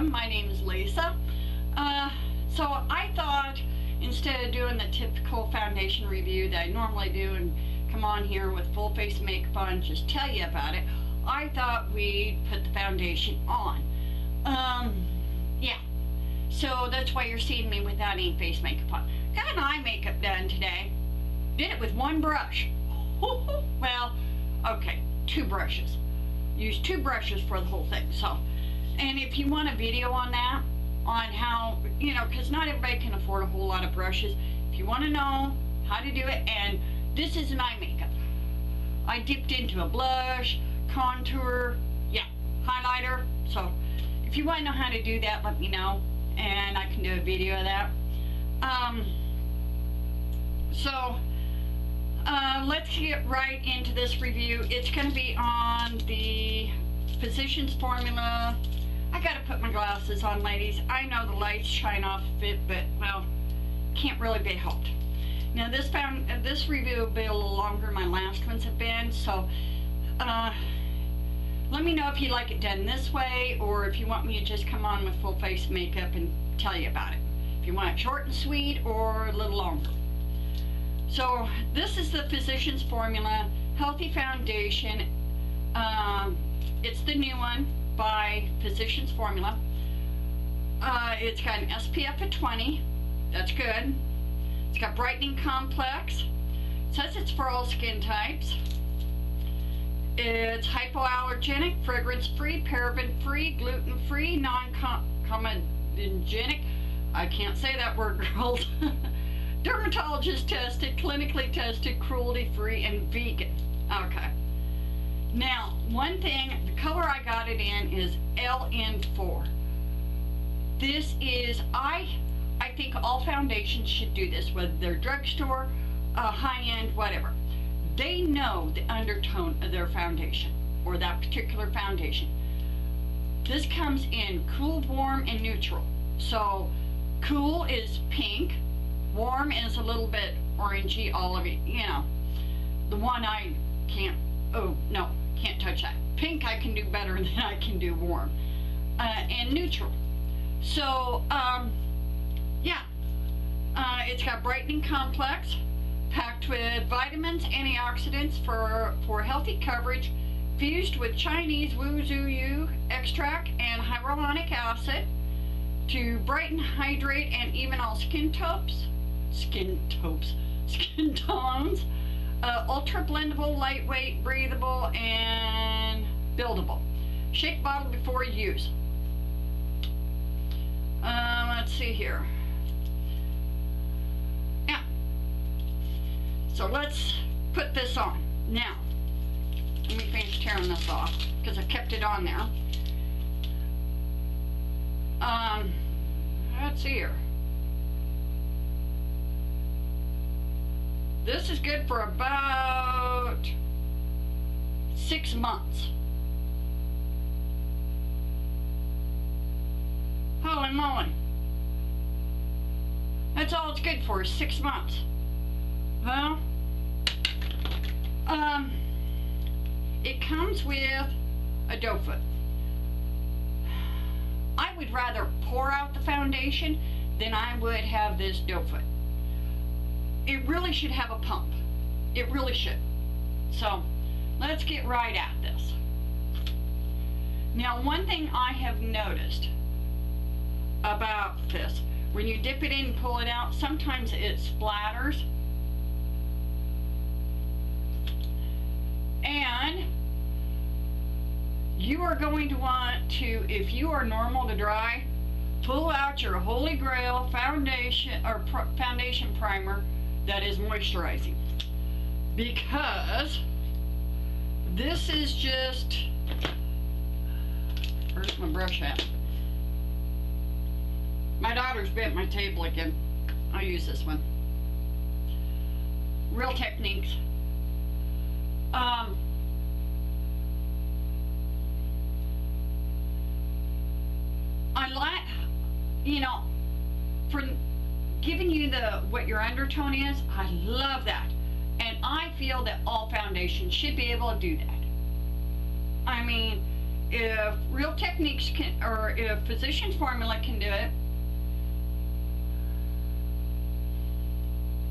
welcome. My name is Lisa. So I thought instead of doing the typical foundation review that I normally do and come on here with full face makeup on and just tell you about it, I thought we'd put the foundation on. Yeah. So that's why you're seeing me without any face makeup on. Got an eye makeup done today. Did it with one brush. Well, okay, 2 brushes. Used 2 brushes for the whole thing. So, and if you want a video on that, on how, you know, because not everybody can afford a whole lot of brushes. If you want to know how to do it, and this is an eye makeup. I dipped into a blush, contour, yeah, highlighter. So, if you want to know how to do that, let me know, and I can do a video of that. Let's get right into this review. It's going to be on the Physicians Formula. I got to put my glasses on, ladies. I know the lights shine off a bit, but, well, can't really be helped. Now, this review will be a little longer than my last ones have been, so let me know if you like it done this way, or if you want me to just come on with full face makeup and tell you about it. If you want it short and sweet or a little longer. So this is the Physicians Formula Healthy Foundation. It's the new one by Physicians Formula. It's got an SPF of 20. That's good. It's got brightening complex. It says it's for all skin types. It's hypoallergenic, fragrance-free, paraben-free, gluten-free, non-comedogenic. I can't say that word, girls. Dermatologist tested, clinically tested, cruelty-free, and vegan. Okay. Now, one thing, the color I got it in is LN4. This is, I think all foundations should do this, whether they're drugstore, high-end, whatever. They know the undertone of their foundation, or that particular foundation. This comes in cool, warm, and neutral. So, cool is pink. Warm is a little bit orangey, all of it, you know. The one I can't, oh, no, can't touch that. Pink I can do better than I can do warm. And neutral. So, yeah. It's got brightening complex, packed with vitamins, antioxidants for healthy coverage, fused with Chinese Wu Zhu Yu extract and hyaluronic acid to brighten, hydrate, and even all skin tones. Ultra blendable, lightweight, breathable, and buildable. Shake bottle before use. Let's see here. Yeah. So let's put this on. Now, let me finish tearing this off because I kept it on there. Let's see here. This is good for about 6 months. Holy moly. That's all it's good for, is 6 months. Well, it comes with a doe foot. I would rather pour out the foundation than I would have this doe foot. It really should have a pump. It really should. So, let's get right at this. Now, one thing I have noticed about this, when you dip it in and pull it out, sometimes it splatters. And you are going to want to, if you are normal to dry, pull out your Holy Grail foundation or foundation primer that is moisturizing, because this is just, where's my brush at? My daughter's bent my table again. I'll use this one. Real Techniques. I like, you know, for giving you what your undertone is, I love that. And I feel that all foundations should be able to do that. I mean, if Real Techniques can, or if Physicians Formula can do it,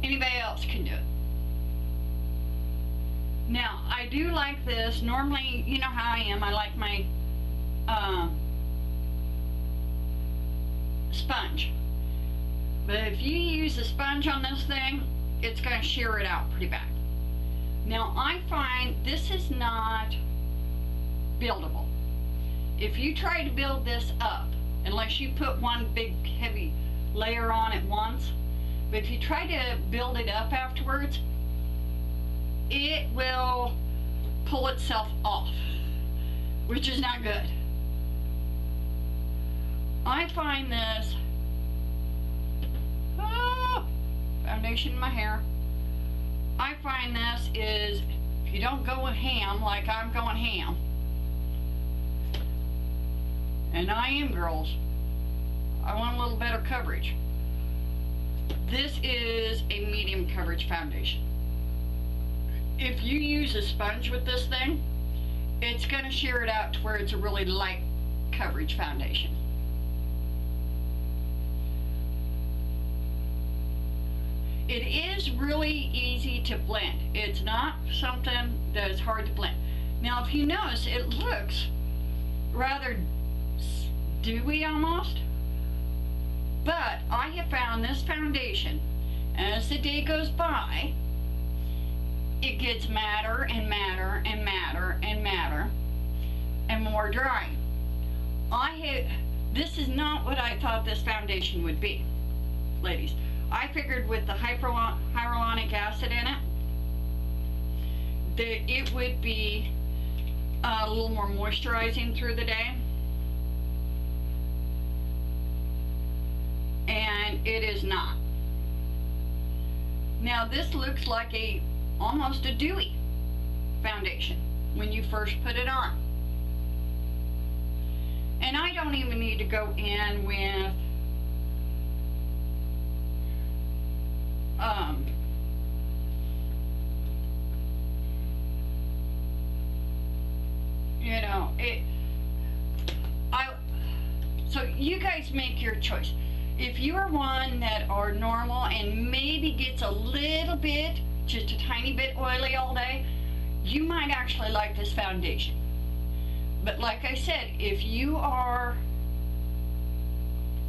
anybody else can do it. Now, I do like this. Normally, you know how I am. I like my sponge. But if you use a sponge on this thing, it's going to shear it out pretty bad. Now, I find this is not buildable. If you try to build this up, unless you put one big heavy layer on at once, but if you try to build it up afterwards, it will pull itself off, which is not good. I find this foundation in my hair. I find this is, if you don't go ham like I'm going ham, and I am, girls, I want a little better coverage. This is a medium coverage foundation. If you use a sponge with this thing, it's going to shear it out to where it's a really light coverage foundation. It is really easy to blend. It's not something that is hard to blend. Now, if you notice, it looks rather dewy almost, but I have found this foundation, as the day goes by, it gets madder and madder and madder and madder and more dry. This is not what I thought this foundation would be, ladies. I figured with the hyaluronic acid in it, that it would be a little more moisturizing through the day. And it is not. Now, this looks like almost a dewy foundation when you first put it on. And I don't even need to go in with you know, so you guys make your choice. If you are one that are normal and maybe gets a little bit, just a tiny bit oily all day, you might actually like this foundation. But like I said, if you are,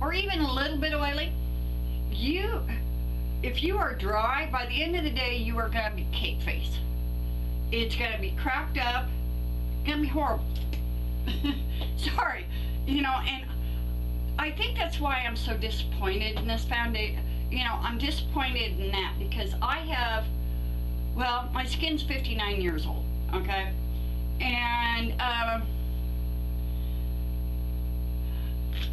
or even a little bit oily, if you are dry, by the end of the day, you are going to be cake face. It's going to be cracked up, going to be horrible. Sorry, you know, and I think that's why I'm so disappointed in this foundation. You know, I'm disappointed in that because I have, well, my skin's 59 years old, okay? And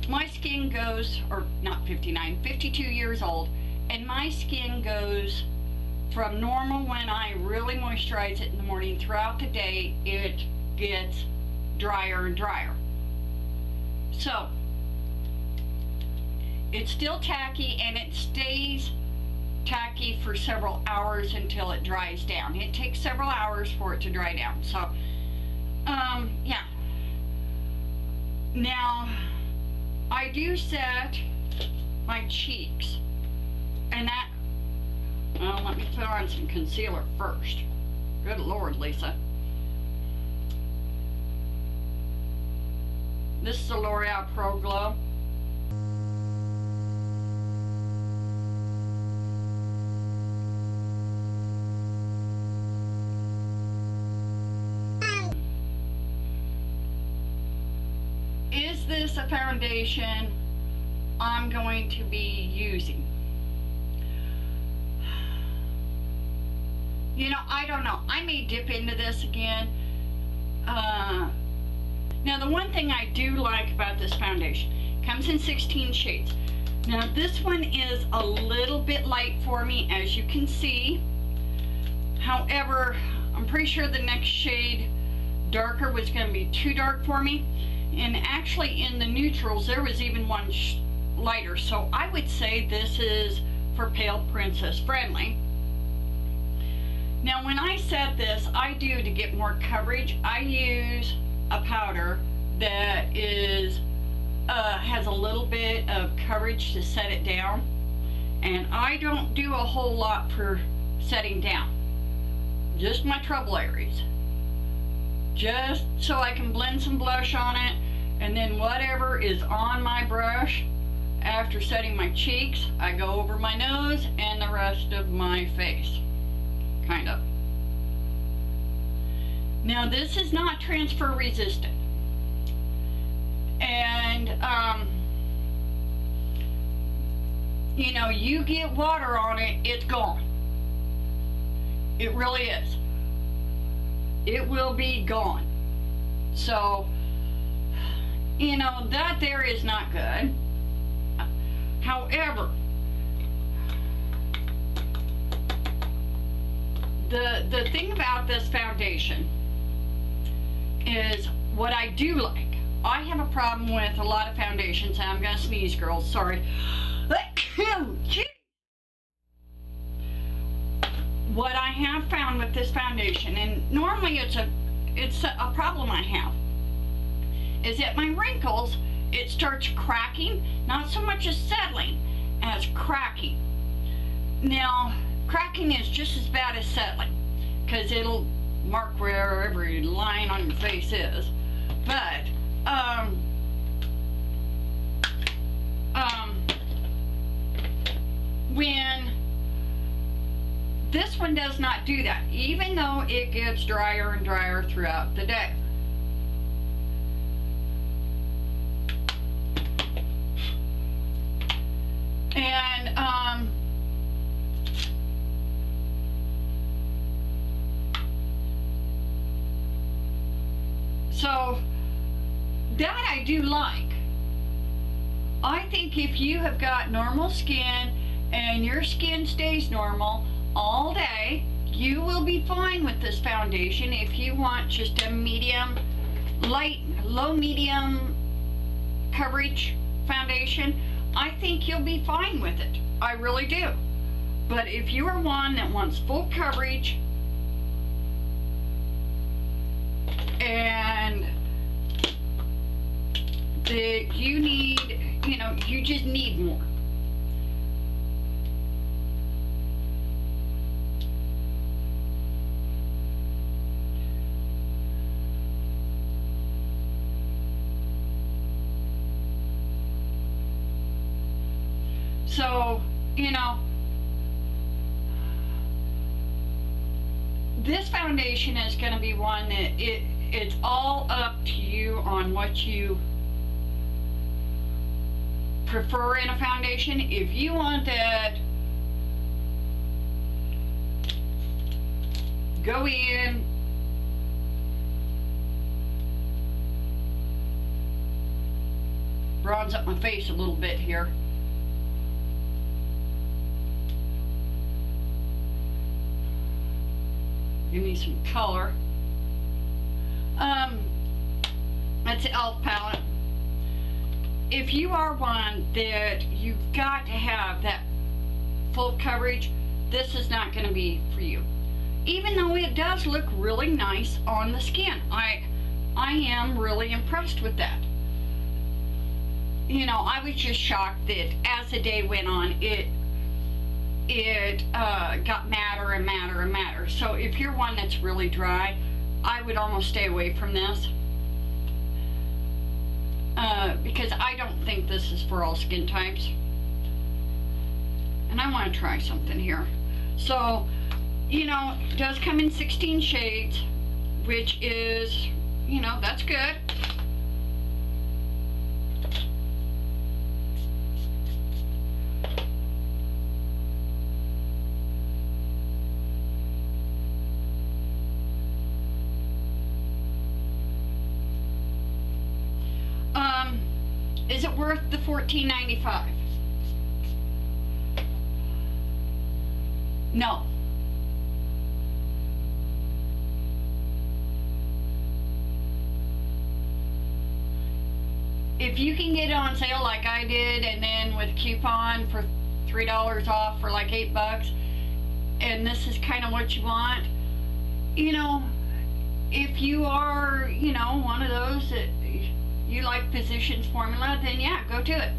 my skin goes, or not 59, 52 years old, and my skin goes from normal when I really moisturize it in the morning. Throughout the day, it gets drier and drier. So, it's still tacky, and it stays tacky for several hours until it dries down. It takes several hours for it to dry down. So, yeah. Now, I do set my cheeks, and that, well, let me put on some concealer first. Good Lord, Lisa. This is the L'Oreal Pro Glow. Is this a foundation I'm going to be using? You know, I don't know. I may dip into this again. Now, the one thing I do like about this foundation, it comes in 16 shades. Now, this one is a little bit light for me, as you can see. However, I'm pretty sure the next shade darker was going to be too dark for me. And actually, in the neutrals, there was even one lighter. So I would say this is for pale princess friendly. Now, when I set this, I do, to get more coverage, I use a powder that is has a little bit of coverage to set it down, and I don't do a whole lot for setting down, just my trouble areas, just so I can blend some blush on it, and then whatever is on my brush after setting my cheeks, I go over my nose and the rest of my face, kind of. Now this is not transfer resistant, and you know, you get water on it, it's gone. It really is. It will be gone. So, you know, that there is not good. However, the thing about this foundation is what I do like. I have a problem with a lot of foundations, and I'm gonna sneeze, girls, sorry. What I have found with this foundation, and normally it's a problem I have, is that my wrinkles, it starts cracking, not so much as settling as cracking. Now, cracking is just as bad as settling, because it'll mark where every line on your face is. But when this one does not do that, even though it gets drier and drier throughout the day. And so that I do like. I think if you have got normal skin and your skin stays normal all day, you will be fine with this foundation. If you want just a medium, light, low medium coverage foundation, I think you'll be fine with it. I really do. But if you are one that wants full coverage and that you need, you know, you just need more. So, you know, this foundation is going to be one that it's all up to you on what you prefer in a foundation. If you want that, go in, bronze up my face a little bit here. Give me some color. That's the e.l.f. palette. If you are one that you've got to have that full coverage, this is not going to be for you. Even though it does look really nice on the skin. I am really impressed with that. You know, I was just shocked that as the day went on, it got madder and madder and madder. So if you're one that's really dry, I would almost stay away from this. Because I don't think this is for all skin types. And I want to try something here. So, you know, it does come in 16 shades, which is, you know, that's good. Is it worth the $14.95? No. If you can get it on sale like I did, and then with a coupon for $3 off for like $8, and this is kind of what you want, you know, if you are, you know, one of those that you like Physicians Formula, then yeah, go to it.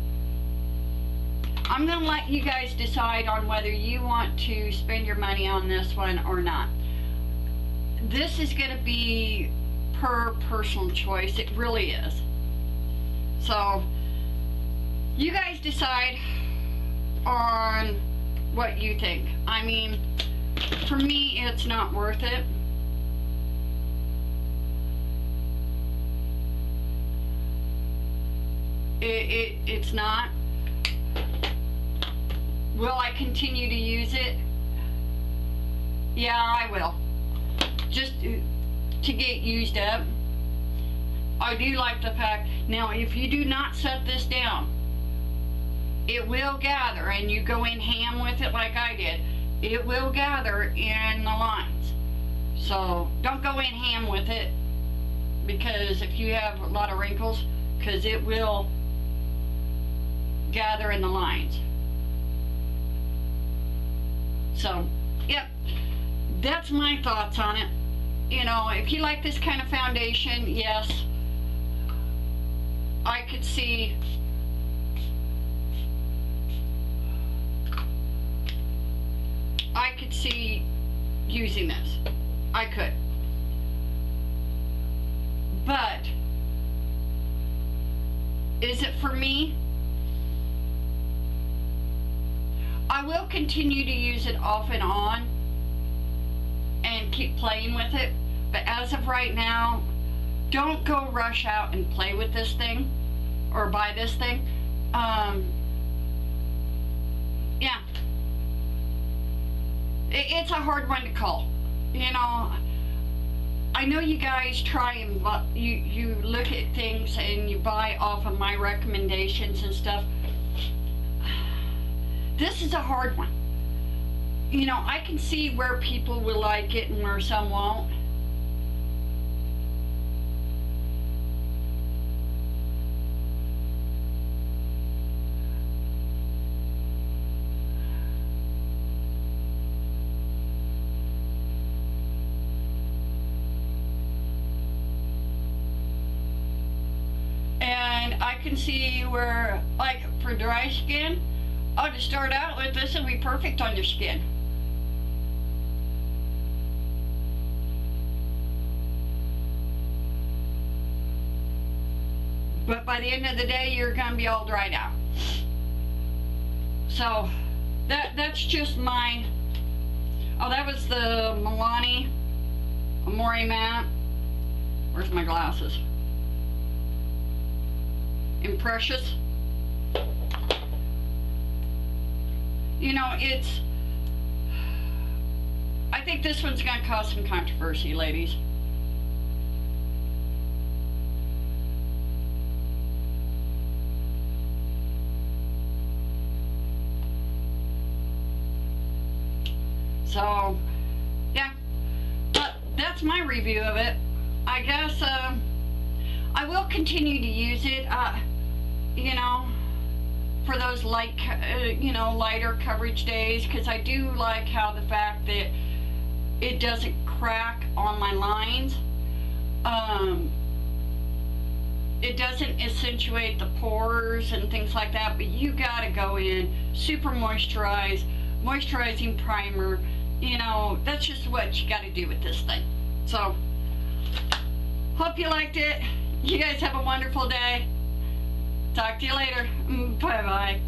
I'm going to let you guys decide on whether you want to spend your money on this one or not. This is going to be per personal choice. It really is. So, you guys decide on what you think. I mean, for me, it's not worth it. It's not. Will I continue to use it? Yeah, I will. Just to get used up. I do like the fact, now if you do not set this down, it will gather, and you go in ham with it like I did, it will gather in the lines. So don't go in ham with it, because if you have a lot of wrinkles, because it will gather in the lines. So, yep, that's my thoughts on it. You know, if you like this kind of foundation, yes, I could see using this. I could. But is it for me? I will continue to use it off and on and keep playing with it, but as of right now, don't go rush out and play with this thing or buy this thing. Yeah, it's a hard one to call. You know, I know you guys try and you look at things and you buy off of my recommendations and stuff. This is a hard one. You know, I can see where people will like it and where some won't. And I can see where, like, for dry skin, oh, to start out with, this will be perfect on your skin. But by the end of the day, you're going to be all dried out. So, that's just mine. Oh, that was the Milani Amore Matte. Where's my glasses? Imprecious. You know, I think this one's going to cause some controversy, ladies. So, yeah, but that's my review of it. I guess I will continue to use it, you know, for those light, you know, lighter coverage days, because I do like how the fact that it doesn't crack on my lines. It doesn't accentuate the pores and things like that, but you gotta go in super moisturizing primer. You know, that's just what you gotta do with this thing. So, hope you liked it. You guys have a wonderful day. Talk to you later. Bye-bye.